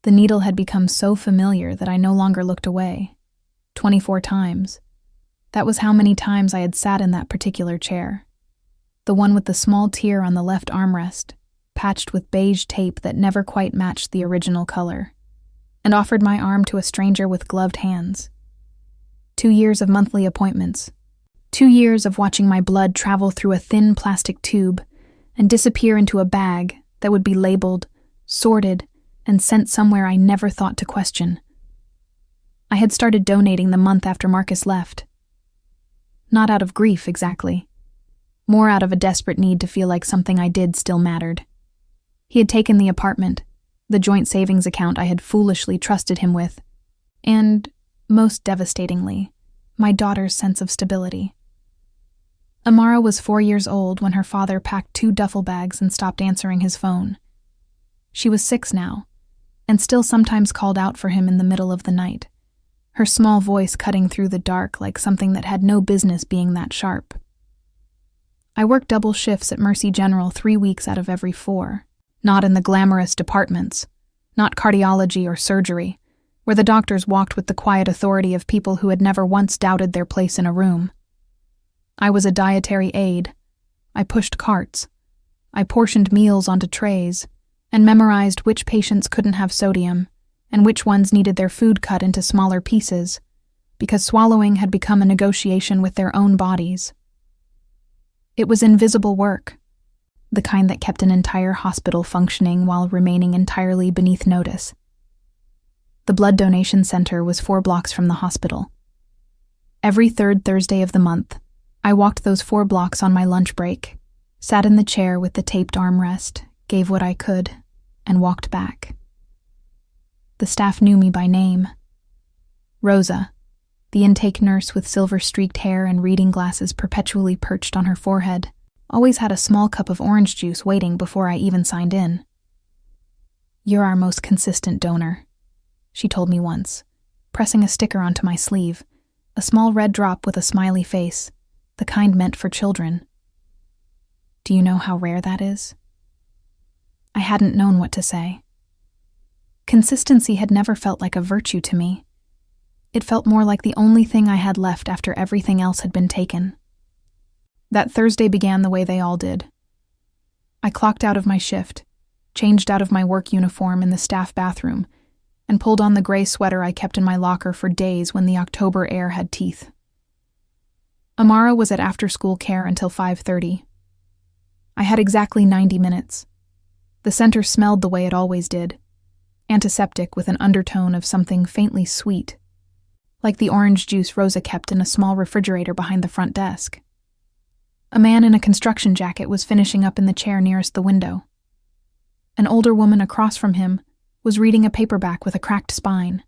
The needle had become so familiar that I no longer looked away. 24 times. That was how many times I had sat in that particular chair. The one with the small tear on the left armrest, patched with beige tape that never quite matched the original color, and offered my arm to a stranger with gloved hands. 2 years of monthly appointments. 2 years of watching my blood travel through a thin plastic tube and disappear into a bag that would be labeled, sorted, and sent somewhere I never thought to question. I had started donating the month after Marcus left. Not out of grief, exactly. More out of a desperate need to feel like something I did still mattered. He had taken the apartment, the joint savings account I had foolishly trusted him with, and, most devastatingly, my daughter's sense of stability. Amara was 4 years old when her father packed 2 duffel bags and stopped answering his phone. She was 6 now, and still sometimes called out for him in the middle of the night, her small voice cutting through the dark like something that had no business being that sharp. I worked double shifts at Mercy General 3 weeks out of every 4, not in the glamorous departments, not cardiology or surgery, where the doctors walked with the quiet authority of people who had never once doubted their place in a room. I was a dietary aide. I pushed carts. I portioned meals onto trays, and memorized which patients couldn't have sodium, and which ones needed their food cut into smaller pieces, because swallowing had become a negotiation with their own bodies. It was invisible work, the kind that kept an entire hospital functioning while remaining entirely beneath notice. The blood donation center was 4 blocks from the hospital. Every 3rd Thursday of the month, I walked those 4 blocks on my lunch break, sat in the chair with the taped armrest, gave what I could, and walked back. The staff knew me by name. Rosa, the intake nurse with silver-streaked hair and reading glasses perpetually perched on her forehead, always had a small cup of orange juice waiting before I even signed in. "You're our most consistent donor," she told me once, pressing a sticker onto my sleeve, a small red drop with a smiley face, the kind meant for children. Do you know how rare that is? I hadn't known what to say. Consistency had never felt like a virtue to me. It felt more like the only thing I had left after everything else had been taken. That Thursday began the way they all did. I clocked out of my shift, changed out of my work uniform in the staff bathroom, and pulled on the gray sweater I kept in my locker for days when the October air had teeth. Amara was at after-school care until 5:30. I had exactly 90 minutes. The center smelled the way it always did, antiseptic with an undertone of something faintly sweet, like the orange juice Rosa kept in a small refrigerator behind the front desk. A man in a construction jacket was finishing up in the chair nearest the window. An older woman across from him was reading a paperback with a cracked spine,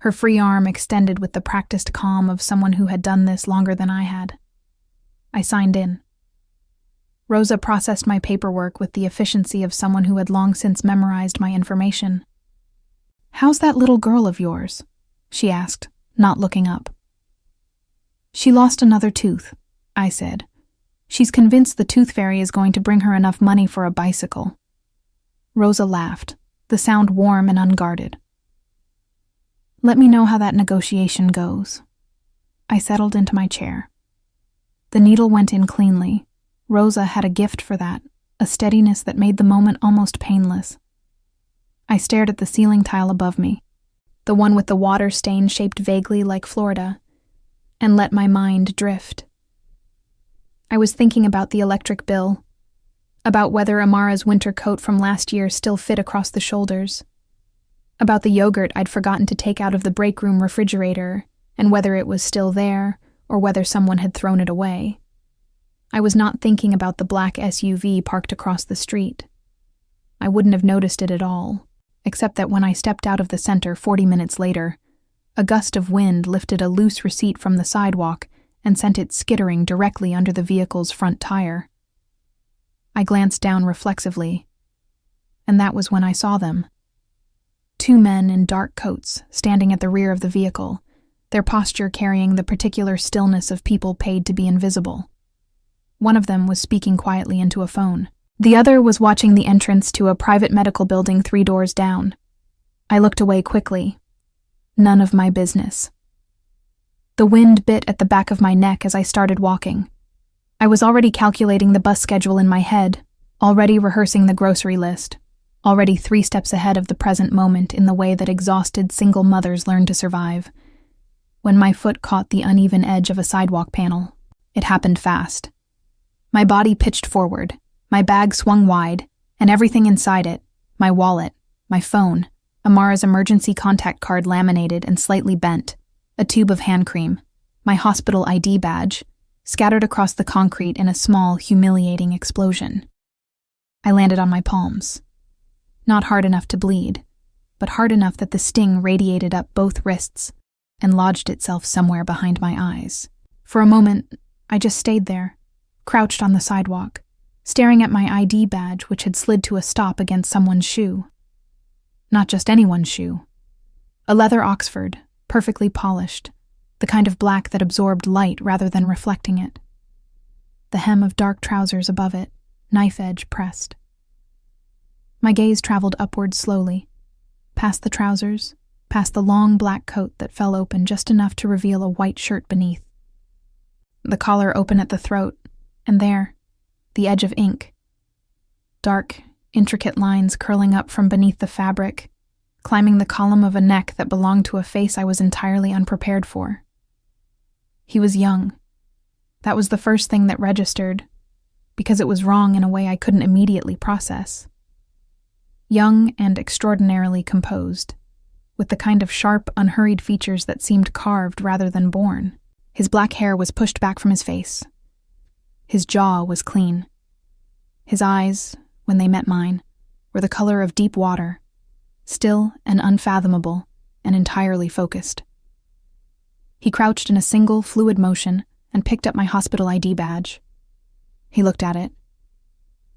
her free arm extended with the practiced calm of someone who had done this longer than I had. I signed in. Rosa processed my paperwork with the efficiency of someone who had long since memorized my information. "How's that little girl of yours?" she asked, not looking up. "She lost another tooth," I said. "She's convinced the tooth fairy is going to bring her enough money for a bicycle." Rosa laughed, the sound warm and unguarded. "Let me know how that negotiation goes." I settled into my chair. The needle went in cleanly. Rosa had a gift for that, a steadiness that made the moment almost painless. I stared at the ceiling tile above me, the one with the water stain shaped vaguely like Florida, and let my mind drift. I was thinking about the electric bill, about whether Amara's winter coat from last year still fit across the shoulders, about the yogurt I'd forgotten to take out of the break room refrigerator, and whether it was still there or whether someone had thrown it away. I was not thinking about the black SUV parked across the street. I wouldn't have noticed it at all, except that when I stepped out of the center 40 minutes later, a gust of wind lifted a loose receipt from the sidewalk and sent it skittering directly under the vehicle's front tire. I glanced down reflexively, and that was when I saw them. 2 men in dark coats standing at the rear of the vehicle, their posture carrying the particular stillness of people paid to be invisible. One of them was speaking quietly into a phone. The other was watching the entrance to a private medical building 3 doors down. I looked away quickly. None of my business. The wind bit at the back of my neck as I started walking. I was already calculating the bus schedule in my head, already rehearsing the grocery list, already 3 steps ahead of the present moment in the way that exhausted single mothers learn to survive. When my foot caught the uneven edge of a sidewalk panel, it happened fast. My body pitched forward, my bag swung wide, and everything inside it, my wallet, my phone, Amara's emergency contact card laminated and slightly bent, a tube of hand cream, my hospital ID badge, scattered across the concrete in a small, humiliating explosion. I landed on my palms. Not hard enough to bleed, but hard enough that the sting radiated up both wrists and lodged itself somewhere behind my eyes. For a moment, I just stayed there, crouched on the sidewalk, staring at my ID badge which had slid to a stop against someone's shoe. Not just anyone's shoe. A leather Oxford, perfectly polished, the kind of black that absorbed light rather than reflecting it. The hem of dark trousers above it, knife edge pressed. My gaze traveled upward slowly, past the trousers, past the long black coat that fell open just enough to reveal a white shirt beneath. The collar open at the throat, and there, the edge of ink. Dark, intricate lines curling up from beneath the fabric, climbing the column of a neck that belonged to a face I was entirely unprepared for. He was young. That was the first thing that registered, because it was wrong in a way I couldn't immediately process. Young and extraordinarily composed, with the kind of sharp, unhurried features that seemed carved rather than born. His black hair was pushed back from his face. His jaw was clean. His eyes, when they met mine, were the color of deep water, still and unfathomable and entirely focused. He crouched in a single, fluid motion and picked up my hospital ID badge. He looked at it.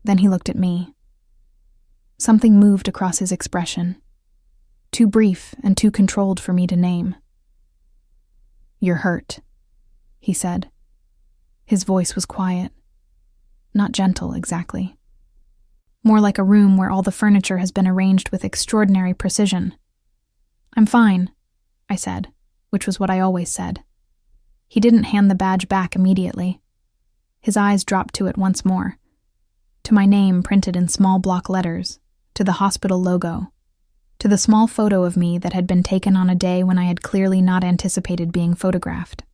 Then he looked at me. Something moved across his expression, too brief and too controlled for me to name. "You're hurt," he said. His voice was quiet, not gentle exactly. More like a room where all the furniture has been arranged with extraordinary precision. "I'm fine," I said, which was what I always said. He didn't hand the badge back immediately. His eyes dropped to it once more, to my name printed in small block letters, to the hospital logo, to the small photo of me that had been taken on a day when I had clearly not anticipated being photographed.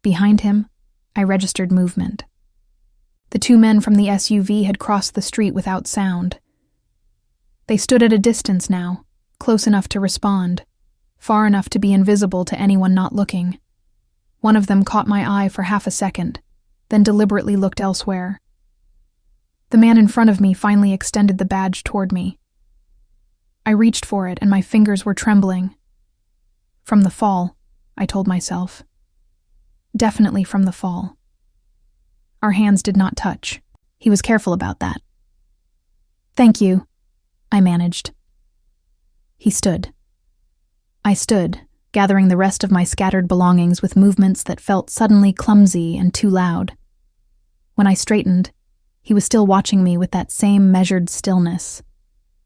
Behind him, I registered movement. The 2 men from the SUV had crossed the street without sound. They stood at a distance now, close enough to respond, far enough to be invisible to anyone not looking. One of them caught my eye for half a second, then deliberately looked elsewhere. The man in front of me finally extended the badge toward me. I reached for it and my fingers were trembling. From the fall, I told myself. Definitely from the fall. Our hands did not touch. He was careful about that. "Thank you," I managed. He stood. I stood, gathering the rest of my scattered belongings with movements that felt suddenly clumsy and too loud. When I straightened, he was still watching me with that same measured stillness,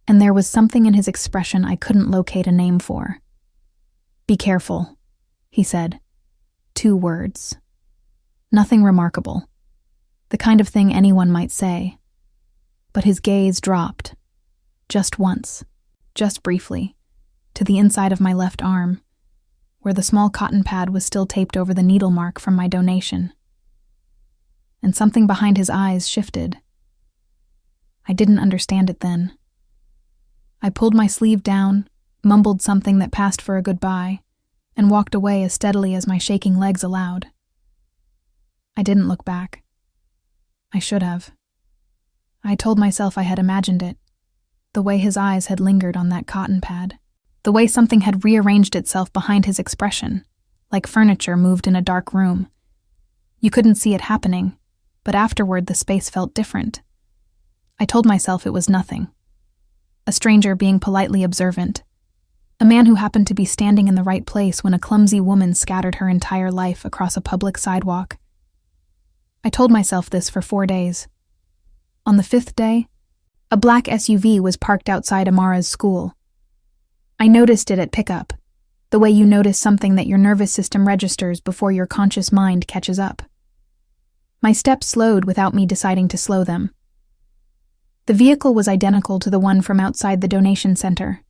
and there was something in his expression I couldn't locate a name for. "Be careful," he said. 2 words. Nothing remarkable. The kind of thing anyone might say. But his gaze dropped. Just once. Just briefly. To the inside of my left arm, where the small cotton pad was still taped over the needle mark from my donation. And something behind his eyes shifted. I didn't understand it then. I pulled my sleeve down, mumbled something that passed for a goodbye, and walked away as steadily as my shaking legs allowed. I didn't look back. I should have. I told myself I had imagined it, the way his eyes had lingered on that cotton pad, the way something had rearranged itself behind his expression, like furniture moved in a dark room. You couldn't see it happening, but afterward the space felt different. I told myself it was nothing. A stranger being politely observant. A man who happened to be standing in the right place when a clumsy woman scattered her entire life across a public sidewalk. I told myself this for 4 days. On the 5th day, a black SUV was parked outside Amara's school. I noticed it at pickup, the way you notice something that your nervous system registers before your conscious mind catches up. My steps slowed without me deciding to slow them. The vehicle was identical to the one from outside the donation center,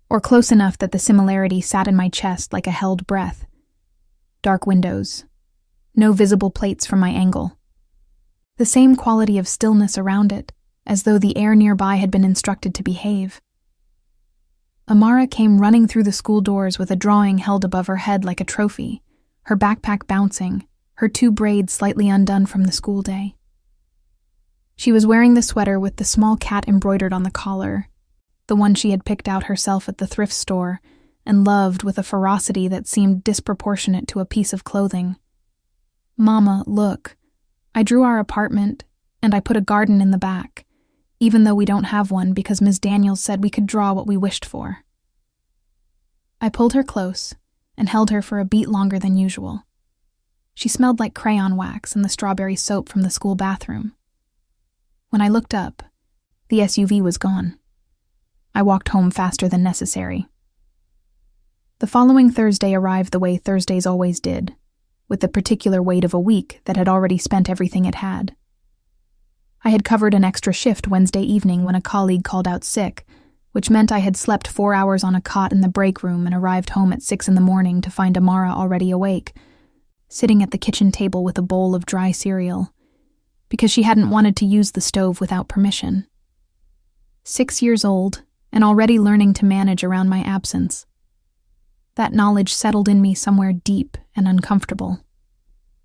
or close enough that the similarity sat in my chest like a held breath. Dark windows. No visible plates from my angle. The same quality of stillness around it, as though the air nearby had been instructed to behave. Amara came running through the school doors with a drawing held above her head like a trophy, her backpack bouncing, her 2 braids slightly undone from the school day. She was wearing the sweater with the small cat embroidered on the collar, the one she had picked out herself at the thrift store and loved with a ferocity that seemed disproportionate to a piece of clothing. "Mama, look. I drew our apartment, and I put a garden in the back, even though we don't have one because Ms. Daniels said we could draw what we wished for." I pulled her close and held her for a beat longer than usual. She smelled like crayon wax and the strawberry soap from the school bathroom. When I looked up, the SUV was gone. I walked home faster than necessary. The following Thursday arrived the way Thursdays always did, with the particular weight of a week that had already spent everything it had. I had covered an extra shift Wednesday evening when a colleague called out sick, which meant I had slept 4 hours on a cot in the break room and arrived home at 6 a.m. to find Amara already awake, sitting at the kitchen table with a bowl of dry cereal, because she hadn't wanted to use the stove without permission. 6 years old, and already learning to manage around my absence. That knowledge settled in me somewhere deep and uncomfortable,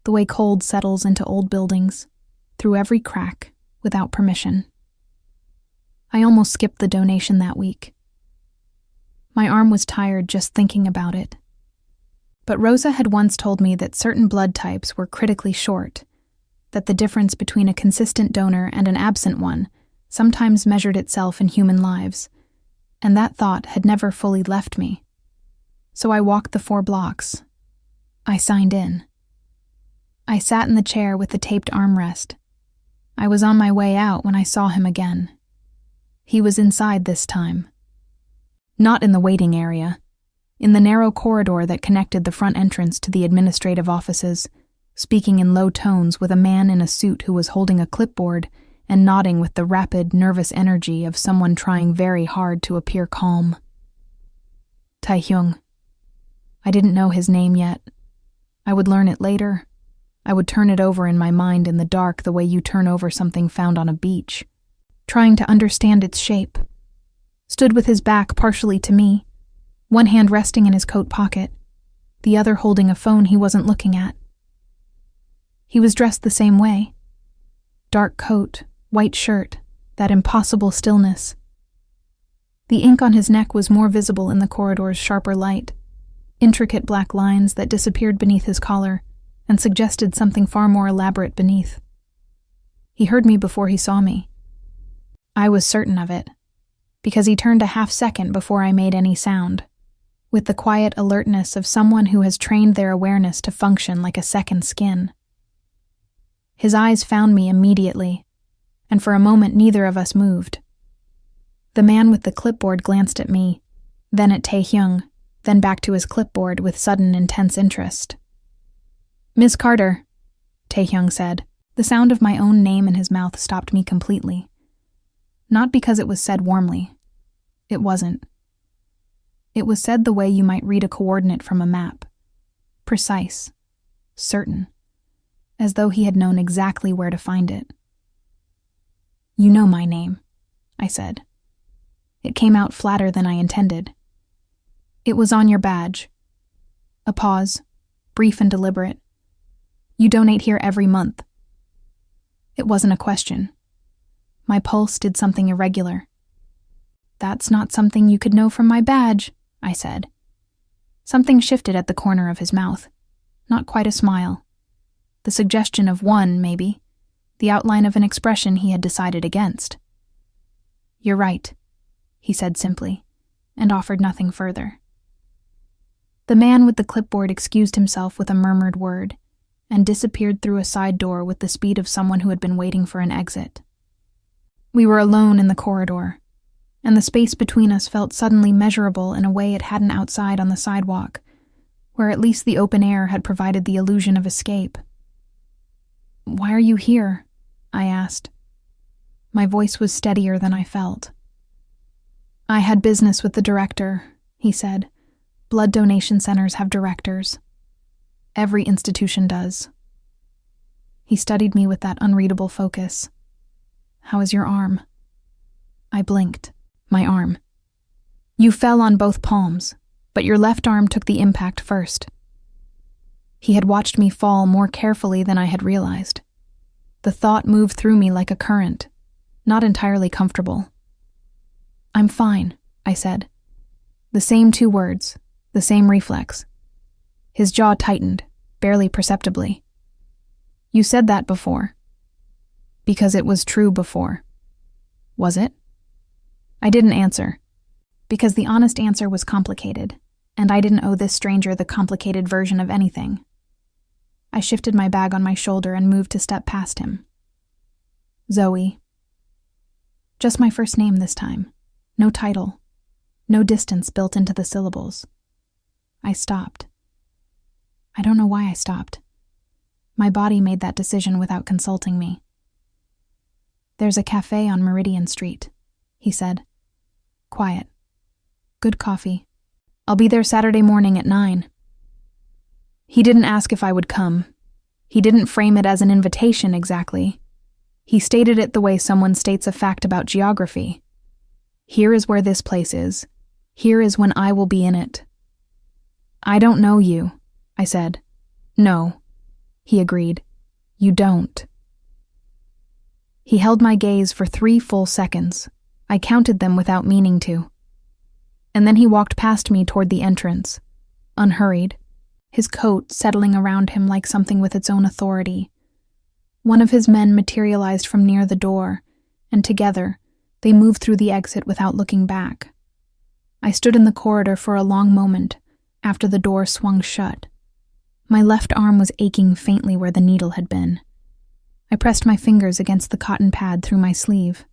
the way cold settles into old buildings, through every crack, without permission. I almost skipped the donation that week. My arm was tired just thinking about it. But Rosa had once told me that certain blood types were critically short, that the difference between a consistent donor and an absent one sometimes measured itself in human lives, and that thought had never fully left me. So I walked the 4 blocks. I signed in. I sat in the chair with the taped armrest. I was on my way out when I saw him again. He was inside this time. Not in the waiting area. In the narrow corridor that connected the front entrance to the administrative offices, speaking in low tones with a man in a suit who was holding a clipboard and nodding with the rapid, nervous energy of someone trying very hard to appear calm. Taehyung. I didn't know his name yet. I would learn it later. I would turn it over in my mind in the dark the way you turn over something found on a beach, trying to understand its shape. Stood with his back partially to me, one hand resting in his coat pocket, the other holding a phone he wasn't looking at. He was dressed the same way. Dark coat, white shirt, that impossible stillness. The ink on his neck was more visible in the corridor's sharper light, intricate black lines that disappeared beneath his collar and suggested something far more elaborate beneath. He heard me before he saw me. I was certain of it, because he turned a half-second before I made any sound, with the quiet alertness of someone who has trained their awareness to function like a second skin. His eyes found me immediately, and for a moment neither of us moved. The man with the clipboard glanced at me, then at Taehyung, then back to his clipboard with sudden intense interest. "Miss Carter," Taehyung said. The sound of my own name in his mouth stopped me completely. Not because it was said warmly. It wasn't. It was said the way you might read a coordinate from a map. Precise. Certain. As though he had known exactly where to find it. "You know my name," I said. It came out flatter than I intended. "It was on your badge." A pause, brief and deliberate. "You donate here every month." It wasn't a question. My pulse did something irregular. "That's not something you could know from my badge," I said. Something shifted at the corner of his mouth. Not quite a smile. The suggestion of one, maybe. The outline of an expression he had decided against. "You're right," he said simply, and offered nothing further. The man with the clipboard excused himself with a murmured word, and disappeared through a side door with the speed of someone who had been waiting for an exit. We were alone in the corridor, and the space between us felt suddenly measurable in a way it hadn't outside on the sidewalk, where at least the open air had provided the illusion of escape. "Why are you here?" I asked. My voice was steadier than I felt. "I had business with the director," he said. "Blood donation centers have directors. Every institution does." He studied me with that unreadable focus. "How is your arm?" I blinked. "My arm. You fell on both palms, but your left arm took the impact first." He had watched me fall more carefully than I had realized. The thought moved through me like a current, not entirely comfortable. "I'm fine," I said. The same 2 words, the same reflex. His jaw tightened, barely perceptibly. "You said that before." "Because it was true before." "Was it?" I didn't answer, because the honest answer was complicated, and I didn't owe this stranger the complicated version of anything. I shifted my bag on my shoulder and moved to step past him. "Zoe." Just my first name this time. No title. No distance built into the syllables. I stopped. I don't know why I stopped. My body made that decision without consulting me. "There's a cafe on Meridian Street," he said. "Quiet. Good coffee. I'll be there Saturday morning at 9. He didn't ask if I would come. He didn't frame it as an invitation exactly. He stated it the way someone states a fact about geography. "Here is where this place is. Here is when I will be in it." "I don't know you," I said. "No," he agreed. "You don't." He held my gaze for 3 full seconds. I counted them without meaning to. And then he walked past me toward the entrance, unhurried, his coat settling around him like something with its own authority. One of his men materialized from near the door, and together, they moved through the exit without looking back. I stood in the corridor for a long moment after the door swung shut. My left arm was aching faintly where the needle had been. I pressed my fingers against the cotton pad through my sleeve,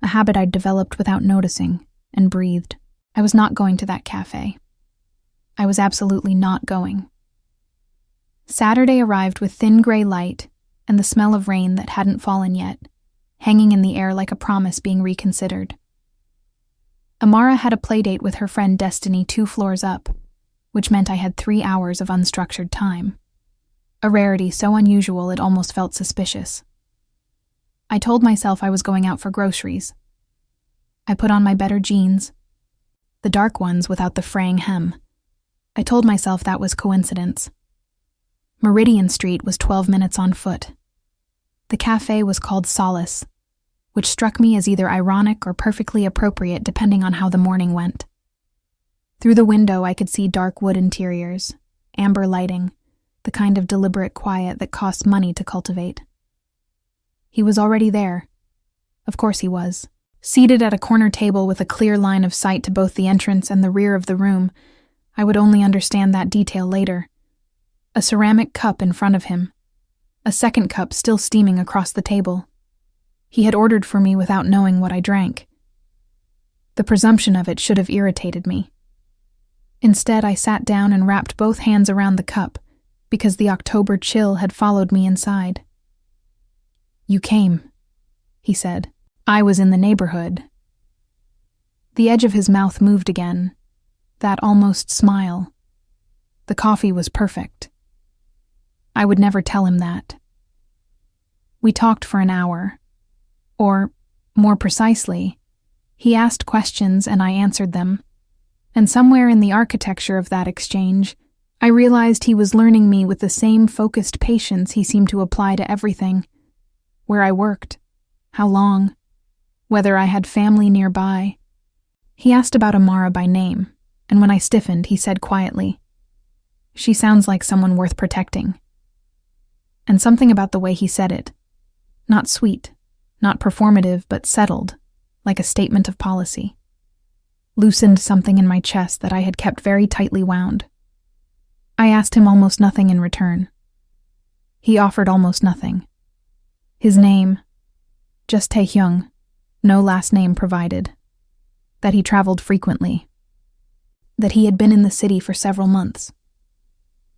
a habit I'd developed without noticing, and breathed. I was not going to that cafe. I was absolutely not going. Saturday arrived with thin gray light and the smell of rain that hadn't fallen yet, hanging in the air like a promise being reconsidered. Amara had a playdate with her friend Destiny 2 floors up, which meant I had 3 hours of unstructured time. A rarity so unusual it almost felt suspicious. I told myself I was going out for groceries. I put on my better jeans, the dark ones without the fraying hem. I told myself that was coincidence. Meridian Street was 12 minutes on foot. The cafe was called Solace, which struck me as either ironic or perfectly appropriate depending on how the morning went. Through the window I could see dark wood interiors, amber lighting, the kind of deliberate quiet that costs money to cultivate. He was already there. Of course he was. Seated at a corner table with a clear line of sight to both the entrance and the rear of the room, I would only understand that detail later. A ceramic cup in front of him. A second cup still steaming across the table. He had ordered for me without knowing what I drank. The presumption of it should have irritated me. Instead, I sat down and wrapped both hands around the cup, because the October chill had followed me inside. "You came," he said. "I was in the neighborhood." The edge of his mouth moved again, that almost smile. The coffee was perfect. I would never tell him that. We talked for an hour. Or, more precisely, he asked questions and I answered them, and somewhere in the architecture of that exchange, I realized he was learning me with the same focused patience he seemed to apply to everything. Where I worked, how long, whether I had family nearby. He asked about Amara by name, and when I stiffened, he said quietly, "She sounds like someone worth protecting." And something about the way he said it, not sweet, not performative, but settled, like a statement of policy, loosened something in my chest that I had kept very tightly wound. I asked him almost nothing in return. He offered almost nothing. His name, just Taehyung, no last name provided. that he traveled frequently, that he had been in the city for several months.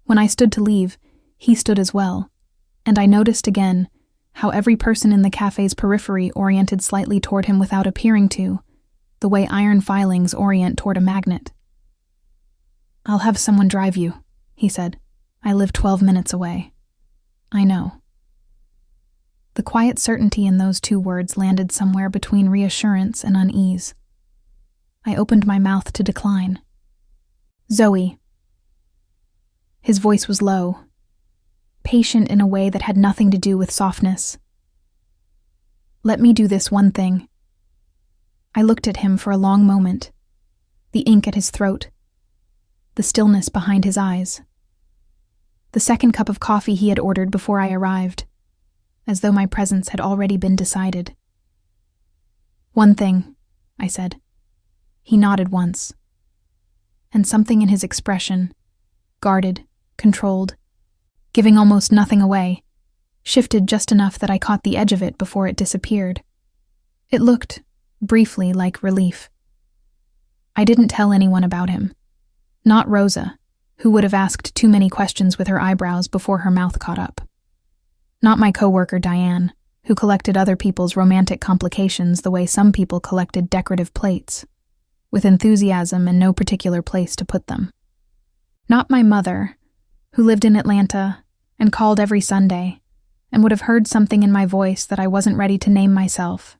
When I stood to leave, he stood as well, and I noticed again how every person in the cafe's periphery oriented slightly toward him without appearing to, the way iron filings orient toward a magnet. "I'll have someone drive you," he said. "I live 12 minutes away." "I know." The quiet certainty in those 2 words landed somewhere between reassurance and unease. I opened my mouth to decline. "Zoe." His voice was low, patient in a way that had nothing to do with softness. "Let me do this one thing." I looked at him for a long moment, the ink at his throat, the stillness behind his eyes. The second cup of coffee he had ordered before I arrived, as though my presence had already been decided. "One thing," I said. He nodded once, and something in his expression, guarded, controlled, giving almost nothing away, shifted just enough that I caught the edge of it before it disappeared. It looked, briefly, like relief. I didn't tell anyone about him. Not Rosa, who would have asked too many questions with her eyebrows before her mouth caught up. Not my coworker Diane, who collected other people's romantic complications the way some people collected decorative plates, with enthusiasm and no particular place to put them. Not my mother, who lived in Atlanta and called every Sunday and would have heard something in my voice that I wasn't ready to name myself.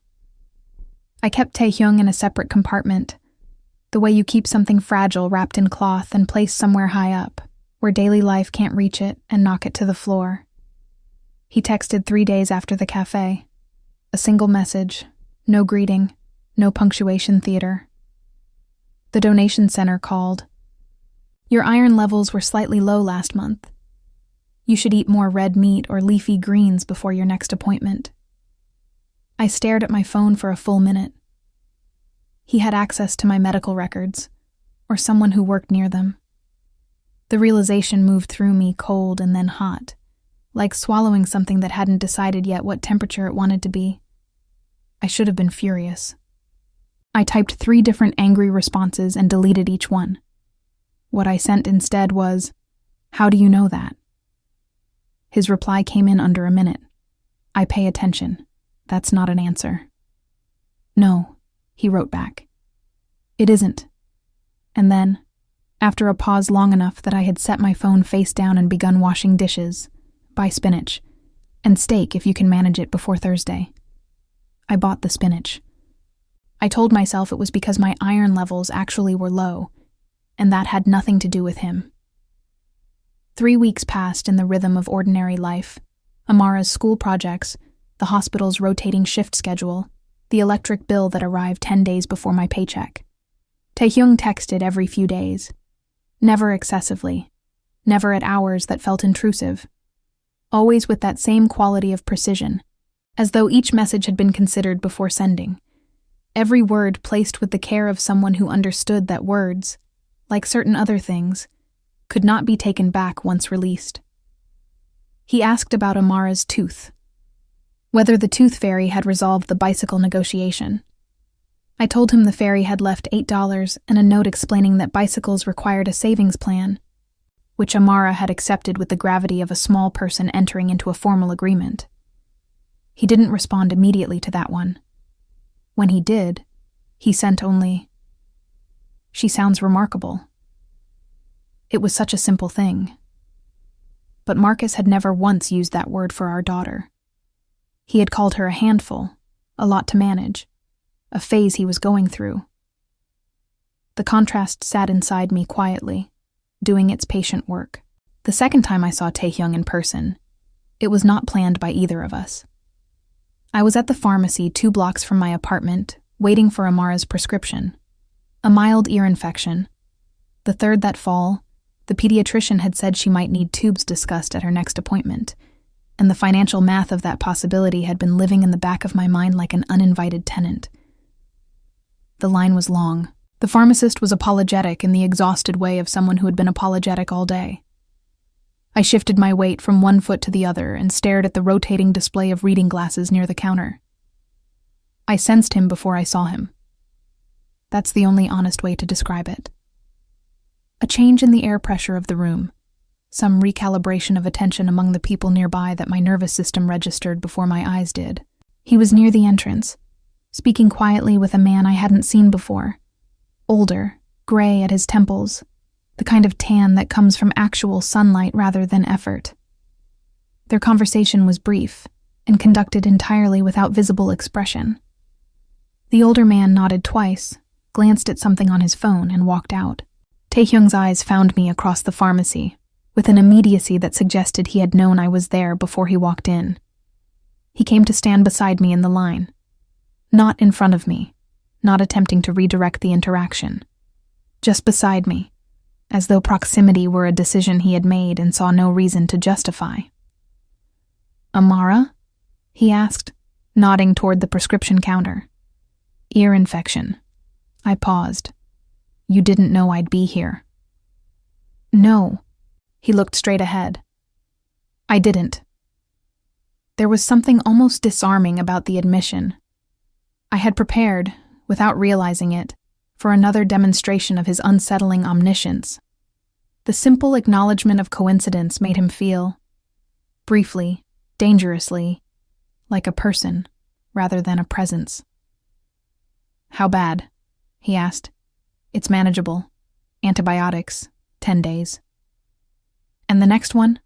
I kept Taehyung in a separate compartment, the way you keep something fragile wrapped in cloth and placed somewhere high up, where daily life can't reach it and knock it to the floor. He texted 3 days after the cafe. A single message, no greeting, no punctuation theater. The donation center called. "Your iron levels were slightly low last month. You should eat more red meat or leafy greens before your next appointment." I stared at my phone for a full minute. He had access to my medical records, or someone who worked near them. The realization moved through me cold and then hot, like swallowing something that hadn't decided yet what temperature it wanted to be. I should have been furious. I typed 3 different angry responses and deleted each one. What I sent instead was, "How do you know that?" His reply came in under a minute. "I pay attention. That's not an answer." "No," he wrote back. "It isn't." And then, after a pause long enough that I had set my phone face down and begun washing dishes, buy spinach, and steak if you can manage it before Thursday. I bought the spinach. I told myself it was because my iron levels actually were low, and that had nothing to do with him. 3 weeks passed in the rhythm of ordinary life. Amara's school projects, the hospital's rotating shift schedule, the electric bill that arrived 10 days before my paycheck. Taehyung texted every few days. Never excessively. Never at hours that felt intrusive. Always with that same quality of precision, as though each message had been considered before sending. Every word placed with the care of someone who understood that words, like certain other things, could not be taken back once released. He asked about Amara's tooth, whether the tooth fairy had resolved the bicycle negotiation. I told him the fairy had left $8 and a note explaining that bicycles required a savings plan, which Amara had accepted with the gravity of a small person entering into a formal agreement. He didn't respond immediately to that one. When he did, he sent only, "She sounds remarkable." It was such a simple thing. But Marcus had never once used that word for our daughter. He had called her a handful, a lot to manage, a phase he was going through. The contrast sat inside me quietly, doing its patient work. The second time I saw Taehyung in person, it was not planned by either of us. I was at the pharmacy 2 blocks from my apartment, waiting for Amara's prescription. A mild ear infection. The third that fall, the pediatrician had said she might need tubes discussed at her next appointment, and the financial math of that possibility had been living in the back of my mind like an uninvited tenant. The line was long. The pharmacist was apologetic in the exhausted way of someone who had been apologetic all day. I shifted my weight from one foot to the other and stared at the rotating display of reading glasses near the counter. I sensed him before I saw him. That's the only honest way to describe it. A change in the air pressure of the room, some recalibration of attention among the people nearby that my nervous system registered before my eyes did. He was near the entrance, speaking quietly with a man I hadn't seen before. Older, gray at his temples, the kind of tan that comes from actual sunlight rather than effort. Their conversation was brief and conducted entirely without visible expression. The older man nodded twice, glanced at something on his phone, and walked out. Taehyung's eyes found me across the pharmacy, with an immediacy that suggested he had known I was there before he walked in. He came to stand beside me in the line, not in front of me, not attempting to redirect the interaction. Just beside me, as though proximity were a decision he had made and saw no reason to justify. "Amara?" he asked, nodding toward the prescription counter. "Ear infection." I paused. "You didn't know I'd be here?" "No." He looked straight ahead. "I didn't." There was something almost disarming about the admission. I had prepared, without realizing it, for another demonstration of his unsettling omniscience. The simple acknowledgement of coincidence made him feel, briefly, dangerously, like a person, rather than a presence. "How bad?" he asked. "It's manageable. Antibiotics, 10 days. "And the next one?"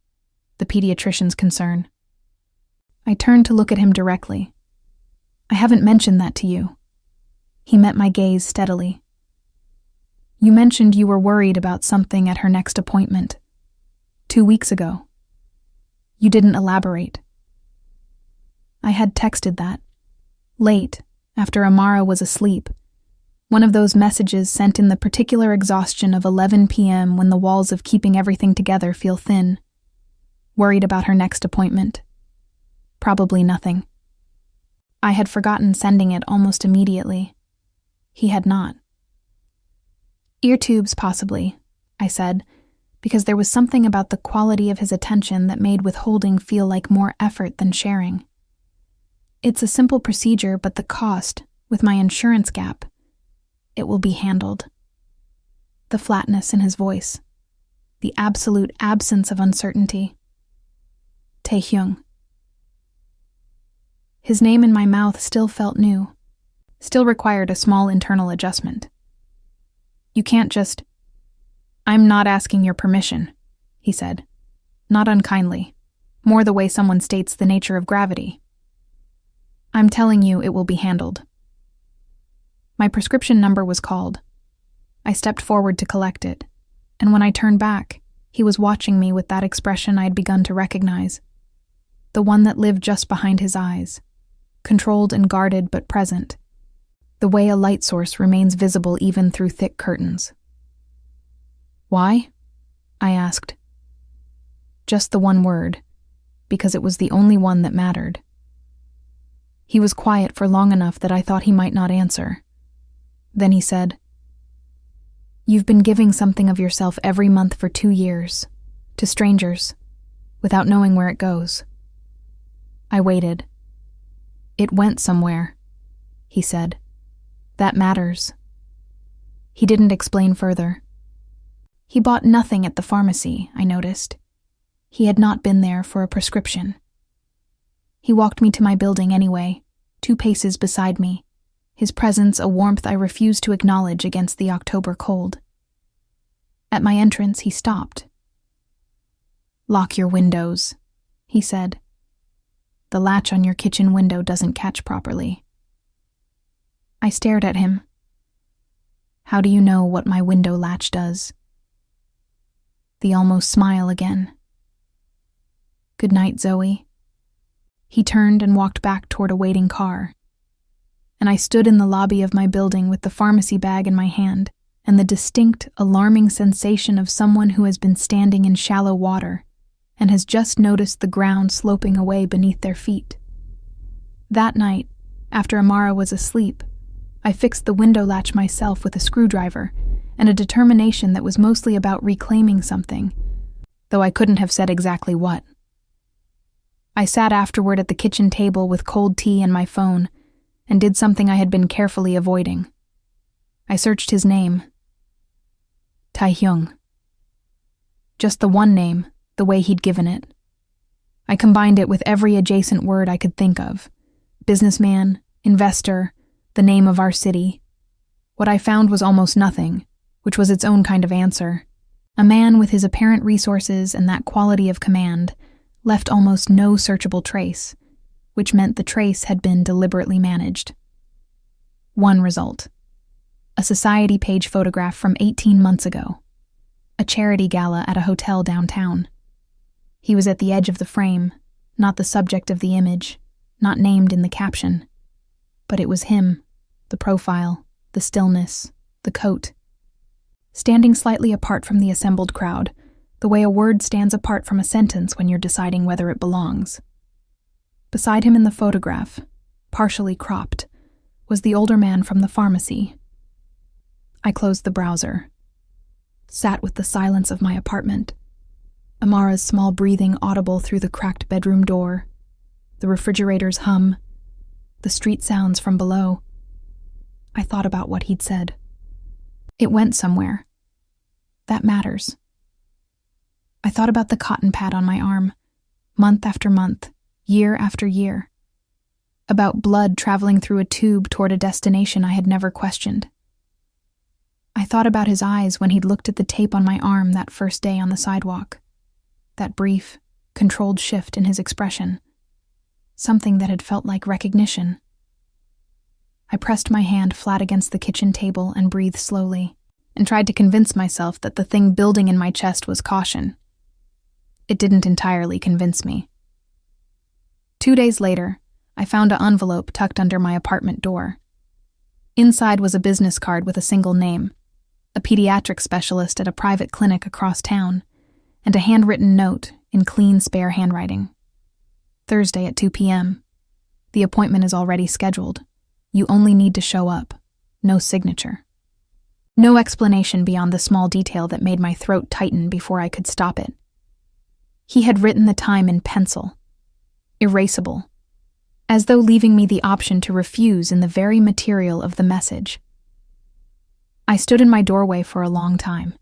The pediatrician's concern. I turned to look at him directly. "I haven't mentioned that to you." He met my gaze steadily. "You mentioned you were worried about something at her next appointment. 2 weeks ago. You didn't elaborate." I had texted that. Late, after Amara was asleep. One of those messages sent in the particular exhaustion of 11 p.m. when the walls of keeping everything together feel thin. Worried about her next appointment. Probably nothing. I had forgotten sending it almost immediately. He had not. "Ear tubes, possibly," I said, because there was something about the quality of his attention that made withholding feel like more effort than sharing. "It's a simple procedure, but the cost, with my insurance gap, it will be handled." The flatness in his voice. The absolute absence of uncertainty. Taehyung. His name in my mouth still felt new, still required a small internal adjustment. "You can't just—" "I'm not asking your permission," he said. Not unkindly, more the way someone states the nature of gravity. "I'm telling you it will be handled." My prescription number was called. I stepped forward to collect it, and when I turned back, he was watching me with that expression I had begun to recognize. The one that lived just behind his eyes, controlled and guarded but present. The way a light source remains visible even through thick curtains. "Why?" I asked. Just the one word, because it was the only one that mattered. He was quiet for long enough that I thought he might not answer. Then he said, "You've been giving something of yourself every month for 2 years, to strangers, without knowing where it goes." I waited. "It went somewhere," he said. "That matters." He didn't explain further. He bought nothing at the pharmacy, I noticed. He had not been there for a prescription. He walked me to my building anyway, 2 paces beside me, his presence a warmth I refused to acknowledge against the October cold. At my entrance, he stopped. "Lock your windows," he said. "The latch on your kitchen window doesn't catch properly." I stared at him. "How do you know what my window latch does?" The almost smile again. "Good night, Zoe." He turned and walked back toward a waiting car, and I stood in the lobby of my building with the pharmacy bag in my hand and the distinct, alarming sensation of someone who has been standing in shallow water and has just noticed the ground sloping away beneath their feet. That night, after Amara was asleep, I fixed the window latch myself with a screwdriver and a determination that was mostly about reclaiming something, though I couldn't have said exactly what. I sat afterward at the kitchen table with cold tea and my phone, and did something I had been carefully avoiding. I searched his name. Taehyung. Just the one name, the way he'd given it. I combined it with every adjacent word I could think of. Businessman, investor, the name of our city. What I found was almost nothing, which was its own kind of answer. A man with his apparent resources and that quality of command left almost no searchable trace, which meant the trace had been deliberately managed. One result. A society page photograph from 18 months ago. A charity gala at a hotel downtown. He was at the edge of the frame, not the subject of the image, not named in the caption. But it was him, the profile, the stillness, the coat. Standing slightly apart from the assembled crowd, the way a word stands apart from a sentence when you're deciding whether it belongs. Beside him in the photograph, partially cropped, was the older man from the pharmacy. I closed the browser, sat with the silence of my apartment, Amara's small breathing audible through the cracked bedroom door, the refrigerator's hum, the street sounds from below. I thought about what he'd said. It went somewhere. That matters. I thought about the cotton pad on my arm, month after month, year after year. About blood traveling through a tube toward a destination I had never questioned. I thought about his eyes when he'd looked at the tape on my arm that first day on the sidewalk. That brief, controlled shift in his expression. Something that had felt like recognition. I pressed my hand flat against the kitchen table and breathed slowly, and tried to convince myself that the thing building in my chest was caution. It didn't entirely convince me. 2 days later, I found an envelope tucked under my apartment door. Inside was a business card with a single name, a pediatric specialist at a private clinic across town, and a handwritten note in clean, spare handwriting. Thursday at 2 p.m. The appointment is already scheduled. You only need to show up. No signature. No explanation beyond the small detail that made my throat tighten before I could stop it. He had written the time in pencil. Erasable. As though leaving me the option to refuse in the very material of the message. I stood in my doorway for a long time,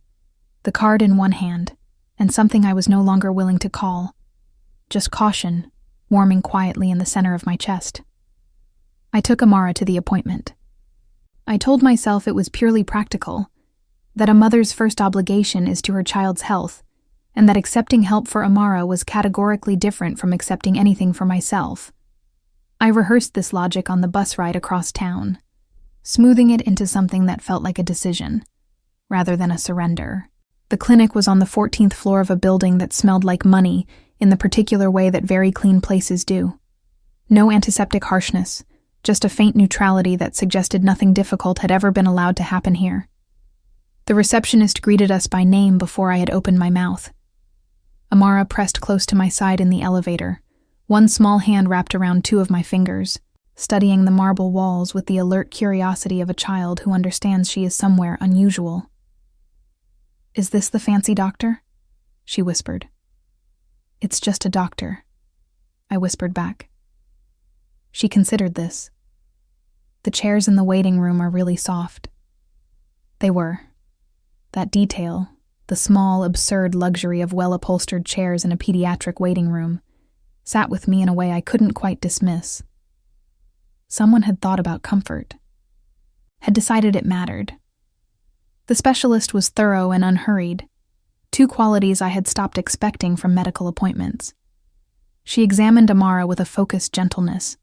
the card in one hand, and something I was no longer willing to call, just caution, warming quietly in the center of my chest. I took Amara to the appointment. I told myself it was purely practical, that a mother's first obligation is to her child's health, and that accepting help for Amara was categorically different from accepting anything for myself. I rehearsed this logic on the bus ride across town, smoothing it into something that felt like a decision, rather than a surrender. The clinic was on the 14th floor of a building that smelled like money in the particular way that very clean places do. No antiseptic harshness, just a faint neutrality that suggested nothing difficult had ever been allowed to happen here. The receptionist greeted us by name before I had opened my mouth. Amara pressed close to my side in the elevator, one small hand wrapped around 2 of my fingers, studying the marble walls with the alert curiosity of a child who understands she is somewhere unusual. "Is this the fancy doctor?" she whispered. "It's just a doctor," I whispered back. She considered this. The chairs in the waiting room are really soft. They were. That detail, the small, absurd luxury of well-upholstered chairs in a pediatric waiting room, sat with me in a way I couldn't quite dismiss. Someone had thought about comfort, had decided it mattered. The specialist was thorough and unhurried, 2 qualities I had stopped expecting from medical appointments. She examined Amara with a focused gentleness,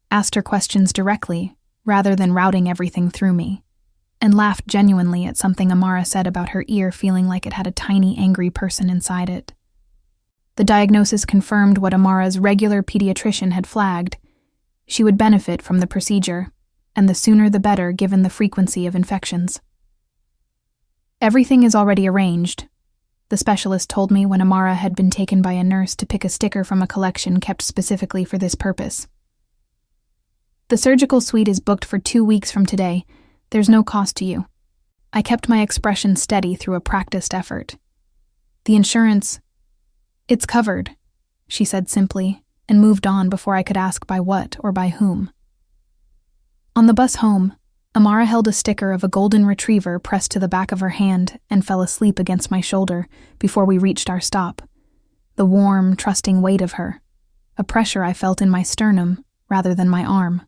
asked her questions directly, rather than routing everything through me, and laughed genuinely at something Amara said about her ear feeling like it had a tiny, angry person inside it. The diagnosis confirmed what Amara's regular pediatrician had flagged. She would benefit from the procedure, and the sooner the better given the frequency of infections. "Everything is already arranged," the specialist told me when Amara had been taken by a nurse to pick a sticker from a collection kept specifically for this purpose. "The surgical suite is booked for 2 weeks from today. There's no cost to you." I kept my expression steady through a practiced effort. "The insurance, it's covered," she said simply, and moved on before I could ask by what or by whom. On the bus home, Amara held a sticker of a golden retriever pressed to the back of her hand and fell asleep against my shoulder before we reached our stop. The warm, trusting weight of her, a pressure I felt in my sternum rather than my arm.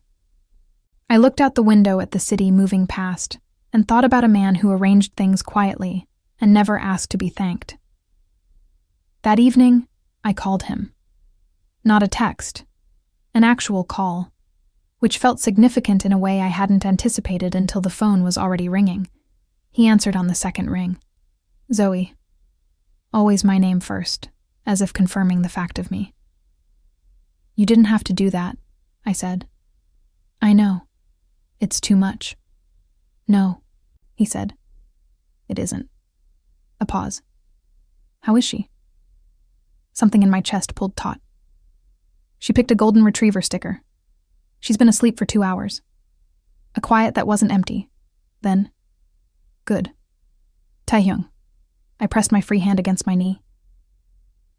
I looked out the window at the city moving past and thought about a man who arranged things quietly and never asked to be thanked. That evening, I called him. Not a text, an actual call, which felt significant in a way I hadn't anticipated until the phone was already ringing. He answered on the second ring. Zoe. Always my name first, as if confirming the fact of me. You didn't have to do that, I said. I know. It's too much. No, he said. It isn't. A pause. How is she? Something in my chest pulled taut. She picked a golden retriever sticker. She's been asleep for 2 hours. A quiet that wasn't empty. Then, good. Taehyung. I pressed my free hand against my knee.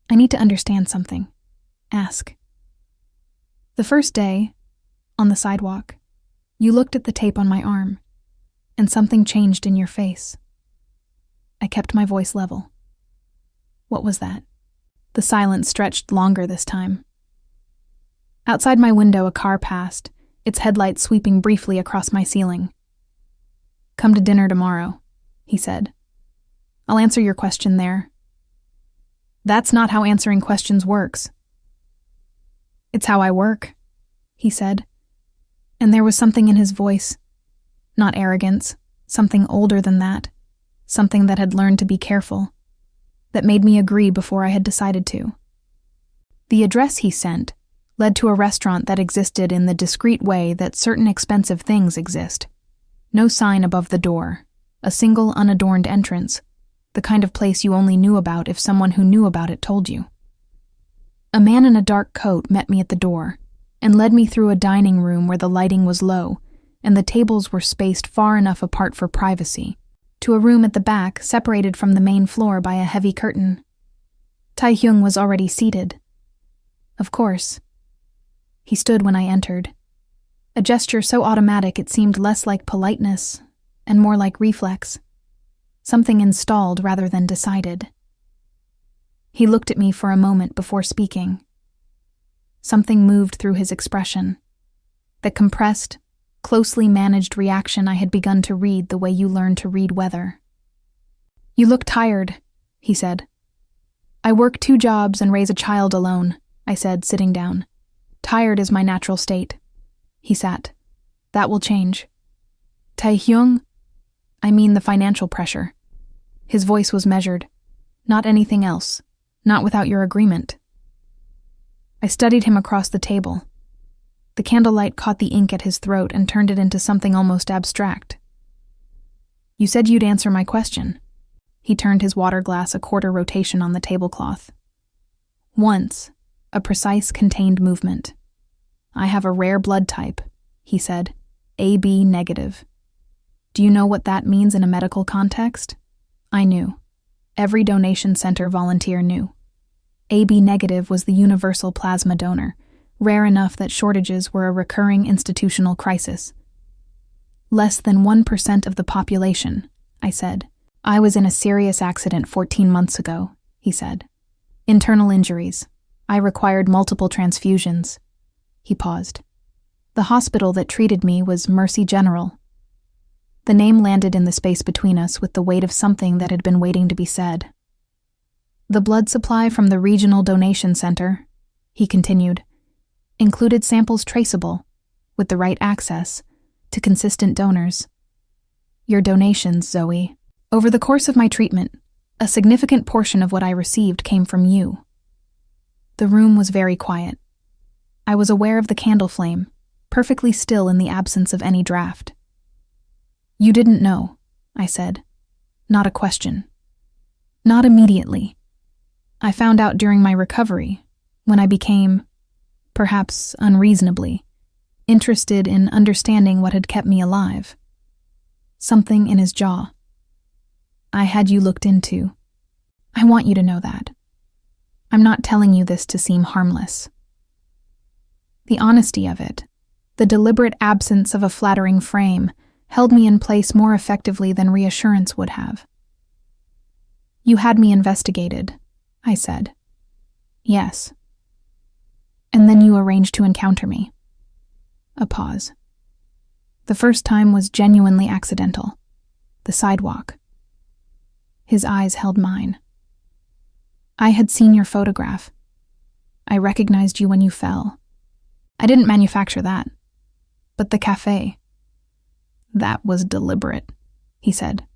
I need to understand something. Ask. The first day, on the sidewalk, you looked at the tape on my arm, and something changed in your face. I kept my voice level. What was that? The silence stretched longer this time. Outside my window, a car passed, its headlights sweeping briefly across my ceiling. Come to dinner tomorrow, he said. I'll answer your question there. That's not how answering questions works. It's how I work, he said. And there was something in his voice, not arrogance, something older than that, something that had learned to be careful, that made me agree before I had decided to. The address he sent led to a restaurant that existed in the discreet way that certain expensive things exist. No sign above the door, a single unadorned entrance, the kind of place you only knew about if someone who knew about it told you. A man in a dark coat met me at the door and led me through a dining room where the lighting was low and the tables were spaced far enough apart for privacy, to a room at the back separated from the main floor by a heavy curtain. Taehyung was already seated. Of course. He stood when I entered, a gesture so automatic it seemed less like politeness and more like reflex, something installed rather than decided. He looked at me for a moment before speaking. Something moved through his expression, the compressed, closely managed reaction I had begun to read the way you learn to read weather. You look tired, he said. I work 2 jobs and raise a child alone, I said, sitting down. Tired is my natural state. He sat. That will change. Taehyung? I mean the financial pressure. His voice was measured. Not anything else. Not without your agreement. I studied him across the table. The candlelight caught the ink at his throat and turned it into something almost abstract. You said you'd answer my question. He turned his water glass a quarter rotation on the tablecloth. Once, a precise, contained movement. I have a rare blood type, he said, AB negative. Do you know what that means in a medical context? I knew. Every donation center volunteer knew. AB negative was the universal plasma donor, rare enough that shortages were a recurring institutional crisis. Less than 1% of the population, I said. I was in a serious accident 14 months ago, he said. Internal injuries. I required multiple transfusions. He paused. The hospital that treated me was Mercy General. The name landed in the space between us with the weight of something that had been waiting to be said. The blood supply from the regional donation center, he continued, included samples traceable, with the right access, to consistent donors. Your donations, Zoe. Over the course of my treatment, a significant portion of what I received came from you. The room was very quiet. I was aware of the candle flame, perfectly still in the absence of any draft. You didn't know, I said. Not a question. Not immediately. I found out during my recovery, when I became, perhaps unreasonably, interested in understanding what had kept me alive. Something in his jaw. I had you looked into. I want you to know that. I'm not telling you this to seem harmless. The honesty of it, the deliberate absence of a flattering frame, held me in place more effectively than reassurance would have. "You had me investigated," I said. "Yes." "And then you arranged to encounter me." A pause. "The first time was genuinely accidental. The sidewalk." His eyes held mine. "I had seen your photograph. I recognized you when you fell. I didn't manufacture that. But the cafe. That was deliberate," he said.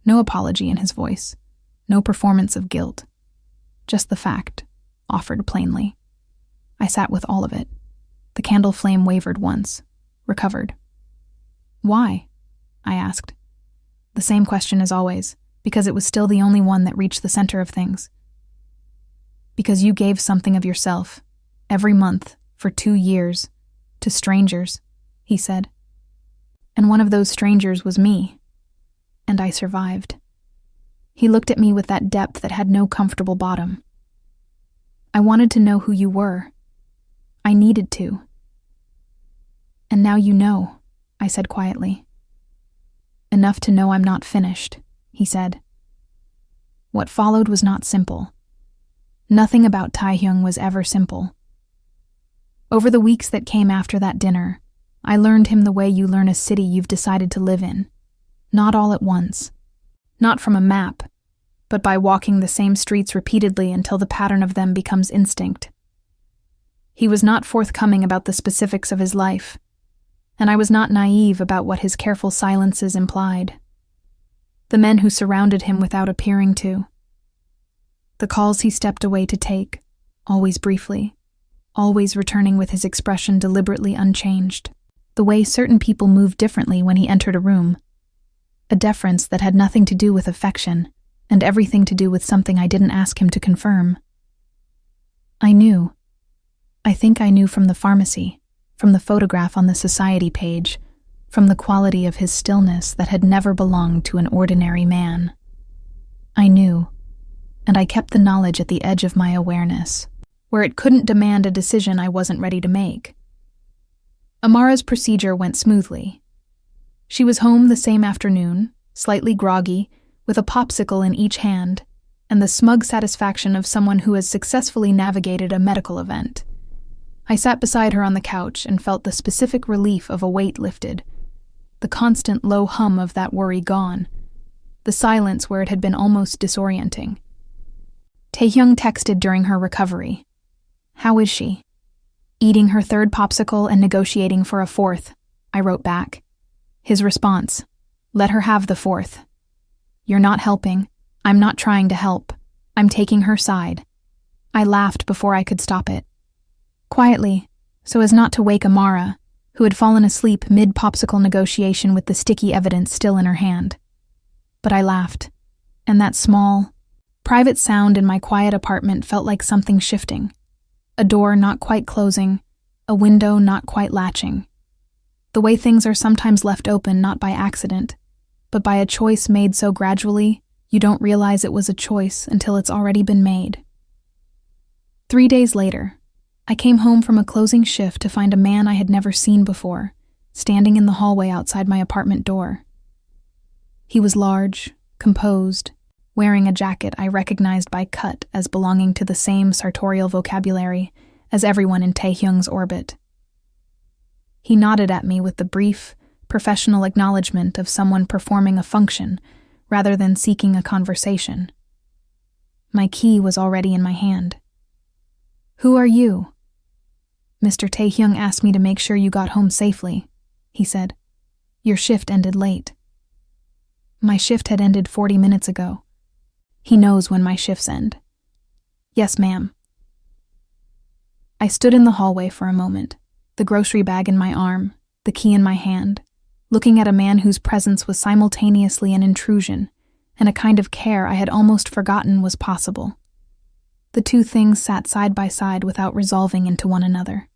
No apology in his voice. No performance of guilt. Just the fact, offered plainly. I sat with all of it. The candle flame wavered once, recovered. "Why?" I asked. The same question as always, because it was still the only one that reached the center of things. "Because you gave something of yourself, every month, for 2 years, to strangers," he said. "And one of those strangers was me. And I survived." He looked at me with that depth that had no comfortable bottom. "I wanted to know who you were. I needed to." "And now you know," I said quietly. "Enough to know I'm not finished," he said. What followed was not simple. Nothing about Taehyung was ever simple. Over the weeks that came after that dinner, I learned him the way you learn a city you've decided to live in. Not all at once. Not from a map, but by walking the same streets repeatedly until the pattern of them becomes instinct. He was not forthcoming about the specifics of his life, and I was not naive about what his careful silences implied. The men who surrounded him without appearing to. The calls he stepped away to take, always briefly, always returning with his expression deliberately unchanged. The way certain people moved differently when he entered a room. A deference that had nothing to do with affection, and everything to do with something I didn't ask him to confirm. I knew. I think I knew from the pharmacy, from the photograph on the society page, from the quality of his stillness that had never belonged to an ordinary man. I knew, and I kept the knowledge at the edge of my awareness, where it couldn't demand a decision I wasn't ready to make. Amara's procedure went smoothly. She was home the same afternoon, slightly groggy, with a popsicle in each hand, and the smug satisfaction of someone who has successfully navigated a medical event. I sat beside her on the couch and felt the specific relief of a weight lifted, the constant low hum of that worry gone, the silence where it had been almost disorienting. Taehyung texted during her recovery. "How is she?" "Eating her 3rd popsicle and negotiating for a 4th, I wrote back. His response, "Let her have the 4th. You're not helping. I'm not trying to help. I'm taking her side." I laughed before I could stop it. Quietly, so as not to wake Amara, who had fallen asleep mid-popsicle negotiation with the sticky evidence still in her hand. But I laughed, and that small, private sound in my quiet apartment felt like something shifting. A door not quite closing, a window not quite latching. The way things are sometimes left open not by accident, but by a choice made so gradually you don't realize it was a choice until it's already been made. 3 days later, I came home from a closing shift to find a man I had never seen before, standing in the hallway outside my apartment door. He was large, composed, wearing a jacket I recognized by cut as belonging to the same sartorial vocabulary as everyone in Taehyung's orbit. He nodded at me with the brief, professional acknowledgement of someone performing a function rather than seeking a conversation. My key was already in my hand. "Who are you?" "Mr. Taehyung asked me to make sure you got home safely," he said. "Your shift ended late." My shift had ended 40 minutes ago. He knows when my shifts end. "Yes, ma'am." I stood in the hallway for a moment, the grocery bag in my arm, the key in my hand, looking at a man whose presence was simultaneously an intrusion and a kind of care I had almost forgotten was possible. The two things sat side by side without resolving into one another.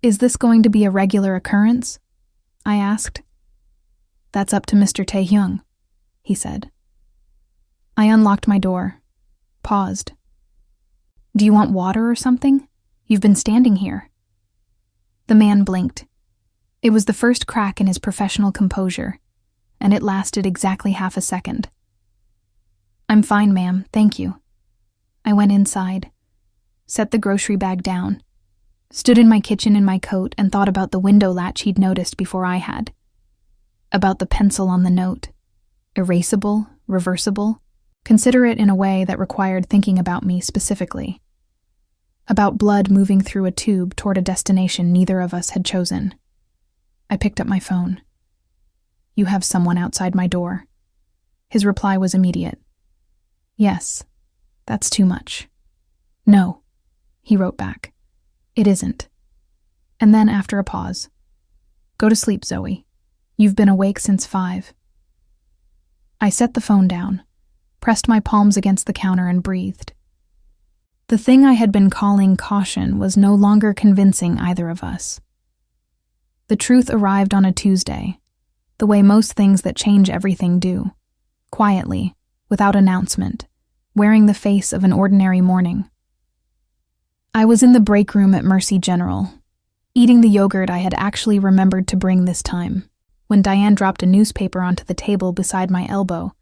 "Is this going to be a regular occurrence?" I asked. "That's up to Mr. Taehyung," he said. I unlocked my door, paused. "Do you want water or something? You've been standing here." The man blinked. It was the first crack in his professional composure, and it lasted exactly half a second. "I'm fine, ma'am, thank you." I went inside, set the grocery bag down, stood in my kitchen in my coat and thought about the window latch he'd noticed before I had. About the pencil on the note. Erasable, reversible, consider it in a way that required thinking about me specifically. About blood moving through a tube toward a destination neither of us had chosen. I picked up my phone. "You have someone outside my door." His reply was immediate. "Yes, that's too much." "No," he wrote back. "It isn't." And then, after a pause, "Go to sleep, Zoe. You've been awake since 5. I set the phone down, pressed my palms against the counter and breathed. The thing I had been calling caution was no longer convincing either of us. The truth arrived on a Tuesday, the way most things that change everything do, quietly, without announcement, wearing the face of an ordinary morning. I was in the break room at Mercy General, eating the yogurt I had actually remembered to bring this time, when Diane dropped a newspaper onto the table beside my elbow,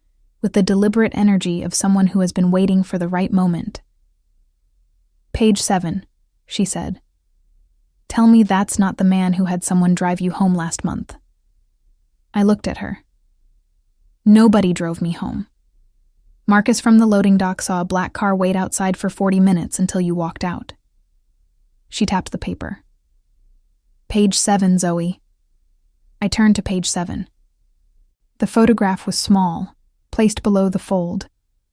with the deliberate energy of someone who has been waiting for the right moment. "Page 7, she said. "Tell me that's not the man who had someone drive you home last month." I looked at her. "Nobody drove me home. Marcus from the loading dock saw a black car wait outside for 40 minutes until you walked out." She tapped the paper. "Page 7, Zoe." I turned to page 7. The photograph was small, placed below the fold,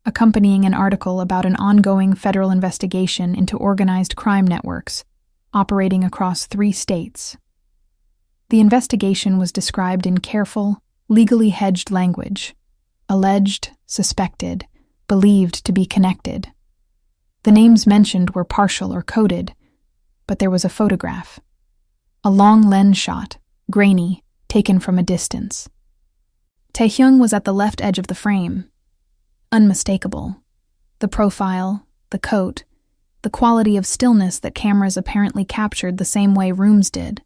accompanying an article about an ongoing federal investigation into organized crime networks operating across 3 states. The investigation was described in careful, legally hedged language: alleged, suspected, believed to be connected. The names mentioned were partial or coded, but there was a photograph. A long lens shot, grainy, taken from a distance. Taehyung was at the left edge of the frame. Unmistakable. The profile, the coat, the quality of stillness that cameras apparently captured the same way rooms did.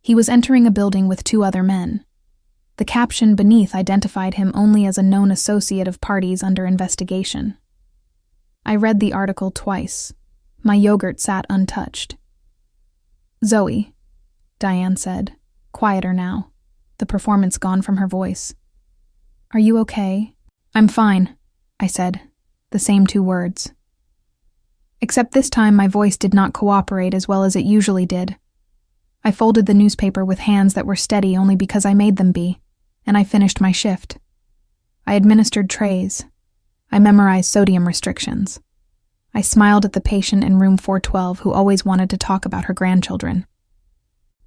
He was entering a building with 2 other men. The caption beneath identified him only as a known associate of parties under investigation. I read the article twice. My yogurt sat untouched. "Zoe," Diane said, quieter now, the performance gone from her voice. "Are you okay?" "I'm fine," I said, the same 2 words. Except this time my voice did not cooperate as well as it usually did. I folded the newspaper with hands that were steady only because I made them be, and I finished my shift. I administered trays. I memorized sodium restrictions. I smiled at the patient in room 412 who always wanted to talk about her grandchildren.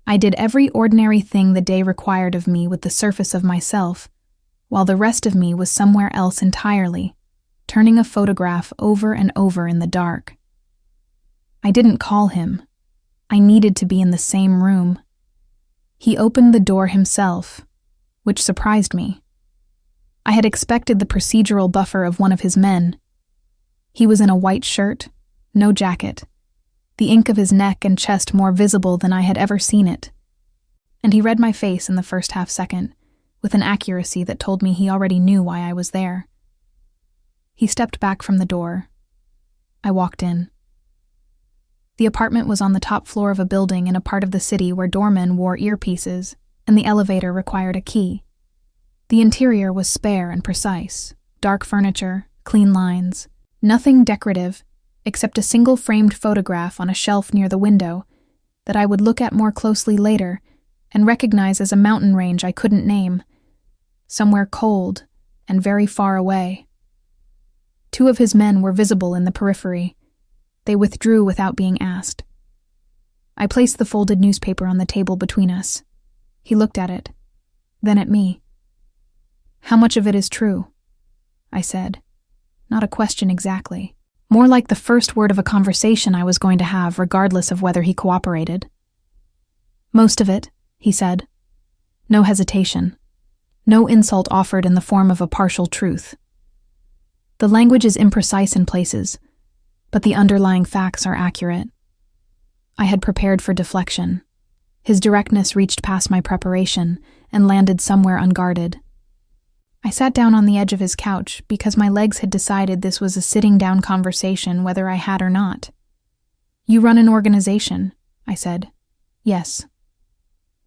I did every ordinary thing the day required of me with the surface of myself, while the rest of me was somewhere else entirely, turning a photograph over and over in the dark. I didn't call him. I needed to be in the same room. He opened the door himself, which surprised me. I had expected the procedural buffer of one of his men. He was in a white shirt, no jacket, the ink of his neck and chest more visible than I had ever seen it. And he read my face in the first half-second, with an accuracy that told me he already knew why I was there. He stepped back from the door. I walked in. The apartment was on the top floor of a building in a part of the city where doormen wore earpieces, and the elevator required a key. The interior was spare and precise, dark furniture, clean lines, nothing decorative, except a single framed photograph on a shelf near the window that I would look at more closely later and recognize as a mountain range I couldn't name, somewhere cold and very far away. 2 of his men were visible in the periphery. They withdrew without being asked. I placed the folded newspaper on the table between us. He looked at it, then at me. "How much of it is true?" I said. Not a question exactly. More like the first word of a conversation I was going to have regardless of whether he cooperated. "Most of it," he said. No hesitation. No insult offered in the form of a partial truth. "The language is imprecise in places, but the underlying facts are accurate." I had prepared for deflection. His directness reached past my preparation and landed somewhere unguarded. I sat down on the edge of his couch because my legs had decided this was a sitting-down conversation whether I had or not. "You run an organization," I said. "Yes."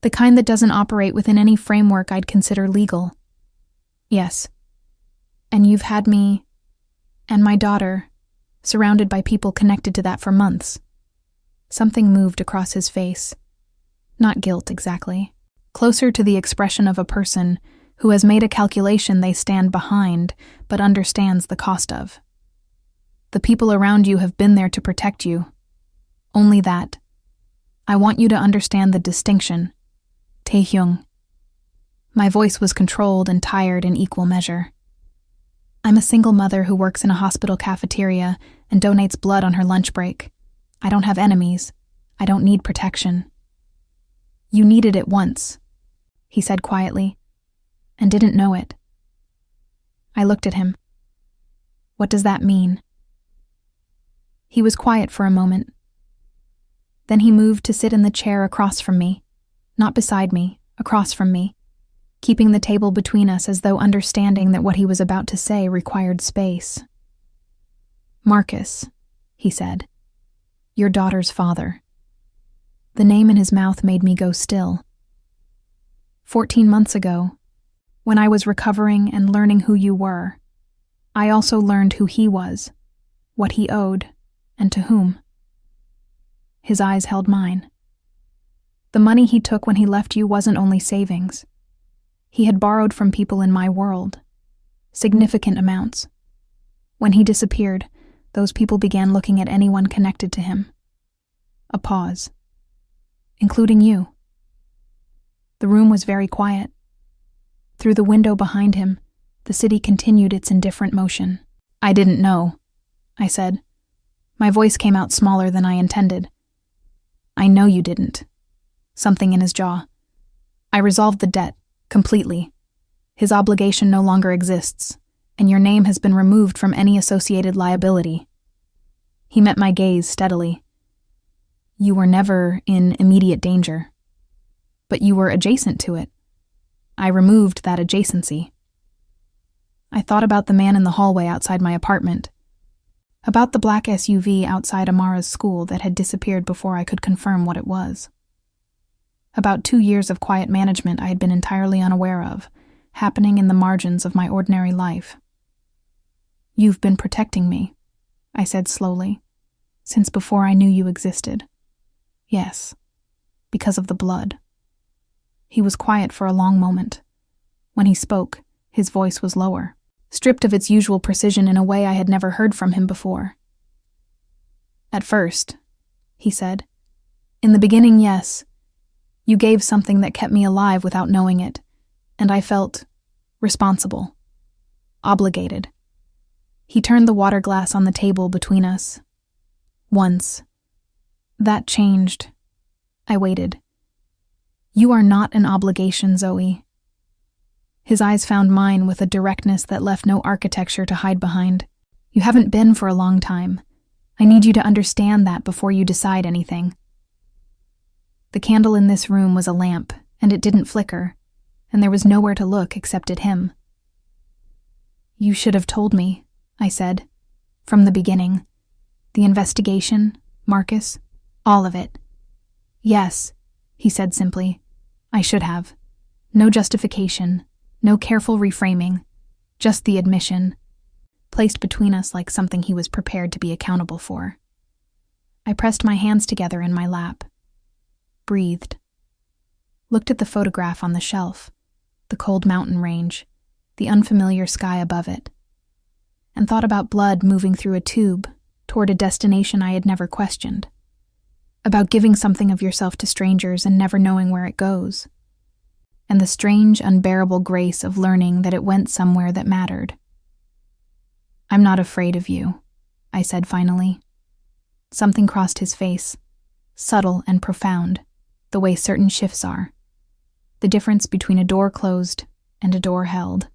"The kind that doesn't operate within any framework I'd consider legal." "Yes." "And you've had me and my daughter surrounded by people connected to that for months." Something moved across his face. Not guilt, exactly. Closer to the expression of a person who has made a calculation they stand behind but understands the cost of. "The people around you have been there to protect you. Only that. I want you to understand the distinction. Taehyung." My voice was controlled and tired in equal measure. "I'm a single mother who works in a hospital cafeteria and donates blood on her lunch break. I don't have enemies. I don't need protection." "You needed it once," he said quietly, "and didn't know it." I looked at him. "What does that mean?" He was quiet for a moment. Then he moved to sit in the chair across from me, not beside me, across from me, keeping the table between us as though understanding that what he was about to say required space. "Marcus," he said, "your daughter's father." The name in his mouth made me go still. 14 months ago, when I was recovering and learning who you were, I also learned who he was, what he owed, and to whom. His eyes held mine. The money he took when he left you wasn't only savings. He had borrowed from people in my world. Significant amounts. When he disappeared, those people began looking at anyone connected to him. A pause. Including you. The room was very quiet. Through the window behind him, the city continued its indifferent motion. "I didn't know," I said. My voice came out smaller than I intended. "I know you didn't." Something in his jaw. "I resolved the debt, completely. His obligation no longer exists, and your name has been removed from any associated liability." He met my gaze steadily. "You were never in immediate danger. But you were adjacent to it. I removed that adjacency." I thought about the man in the hallway outside my apartment. About the black SUV outside Amara's school that had disappeared before I could confirm what it was. About 2 years of quiet management I had been entirely unaware of, happening in the margins of my ordinary life. "You've been protecting me," I said slowly, "since before I knew you existed." "Yes, because of the blood." He was quiet for a long moment. When he spoke, his voice was lower, stripped of its usual precision in a way I had never heard from him before. "At first," he said, "in the beginning, yes. You gave something that kept me alive without knowing it, and I felt responsible, obligated." He turned the water glass on the table between us. "Once. That changed." I waited. "You are not an obligation, Zoe." His eyes found mine with a directness that left no architecture to hide behind. "You haven't been for a long time. I need you to understand that before you decide anything." The candle in this room was a lamp, and it didn't flicker, and there was nowhere to look except at him. "You should have told me," I said, "from the beginning. The investigation, Marcus, all of it." "Yes," he said simply. "I should have. No justification, no careful reframing, just the admission, placed between us like something he was prepared to be accountable for." I pressed my hands together in my lap, breathed, looked at the photograph on the shelf, the cold mountain range, the unfamiliar sky above it, and thought about blood moving through a tube toward a destination I had never questioned, about giving something of yourself to strangers and never knowing where it goes, and the strange, unbearable grace of learning that it went somewhere that mattered. "I'm not afraid of you," I said finally. Something crossed his face, subtle and profound, the way certain shifts are, the difference between a door closed and a door held.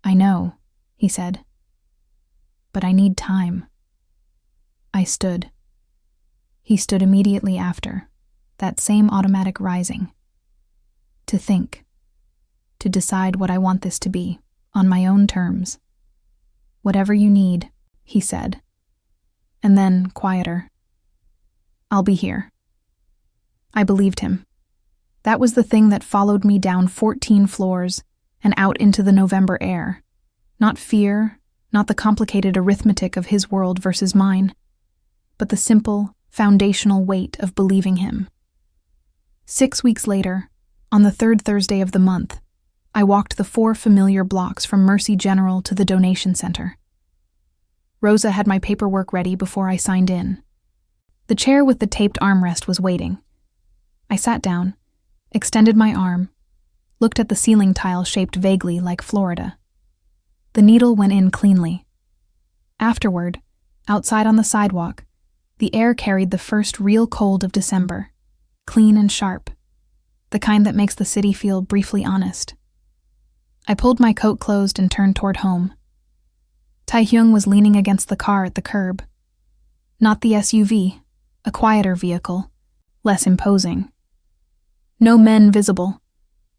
"I know," he said, "but I need time." I stood. He stood immediately after, that same automatic rising. To think. To decide what I want this to be, on my own terms. Whatever you need, he said. And then, quieter. I'll be here. I believed him. That was the thing that followed me down 14 floors and out into the November air. Not fear, not the complicated arithmetic of his world versus mine, but the simple, foundational weight of believing him. 6 weeks later, on the third Thursday of the month, I walked the 4 familiar blocks from Mercy General to the donation center. Rosa had my paperwork ready before I signed in. The chair with the taped armrest was waiting. I sat down, extended my arm, looked at the ceiling tile shaped vaguely like Florida. The needle went in cleanly. Afterward, outside on the sidewalk, the air carried the first real cold of December, clean and sharp, the kind that makes the city feel briefly honest. I pulled my coat closed and turned toward home. Taehyung was leaning against the car at the curb. Not the SUV, a quieter vehicle, less imposing. No men visible,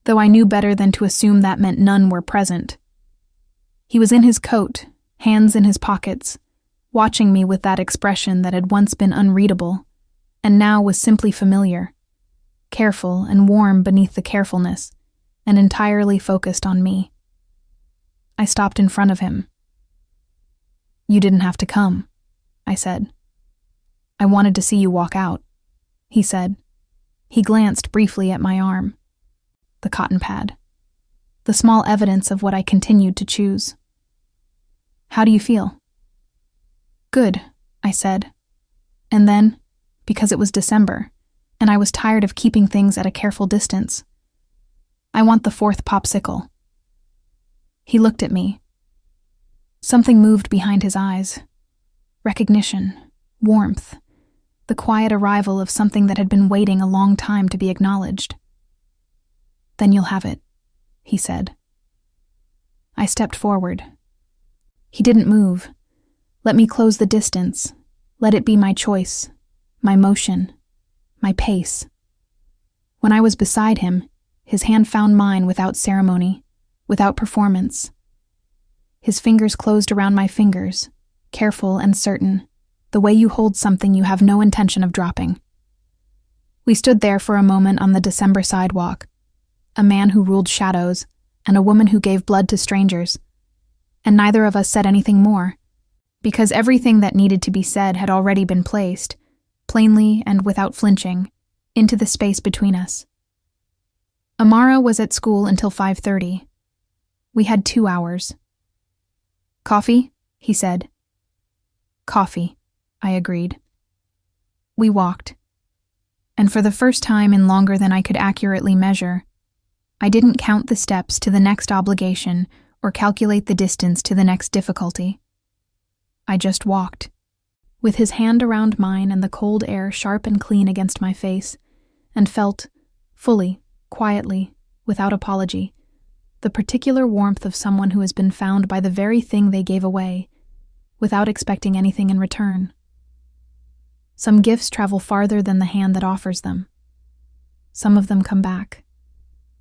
though I knew better than to assume that meant none were present. He was in his coat, hands in his pockets, watching me with that expression that had once been unreadable, and now was simply familiar, careful and warm beneath the carefulness, and entirely focused on me. I stopped in front of him. You didn't have to come, I said. I wanted to see you walk out, he said. He glanced briefly at my arm. The cotton pad. The small evidence of what I continued to choose. How do you feel? Good, I said. And then, because it was December, and I was tired of keeping things at a careful distance, I want the 4th popsicle. He looked at me. Something moved behind his eyes. Recognition, warmth, the quiet arrival of something that had been waiting a long time to be acknowledged. Then you'll have it, he said. I stepped forward. He didn't move. Let me close the distance. Let it be my choice, my motion, my pace. When I was beside him, his hand found mine without ceremony, without performance. His fingers closed around my fingers, careful and certain, the way you hold something you have no intention of dropping. We stood there for a moment on the December sidewalk, a man who ruled shadows and a woman who gave blood to strangers, and neither of us said anything more, because everything that needed to be said had already been placed, plainly and without flinching, into the space between us. Amara was at school until 5:30. We had 2 hours. Coffee? He said. Coffee, I agreed. We walked. And for the first time in longer than I could accurately measure, I didn't count the steps to the next obligation or calculate the distance to the next difficulty. I just walked, with his hand around mine and the cold air sharp and clean against my face, and felt, fully, quietly, without apology, the particular warmth of someone who has been found by the very thing they gave away, without expecting anything in return. Some gifts travel farther than the hand that offers them. Some of them come back.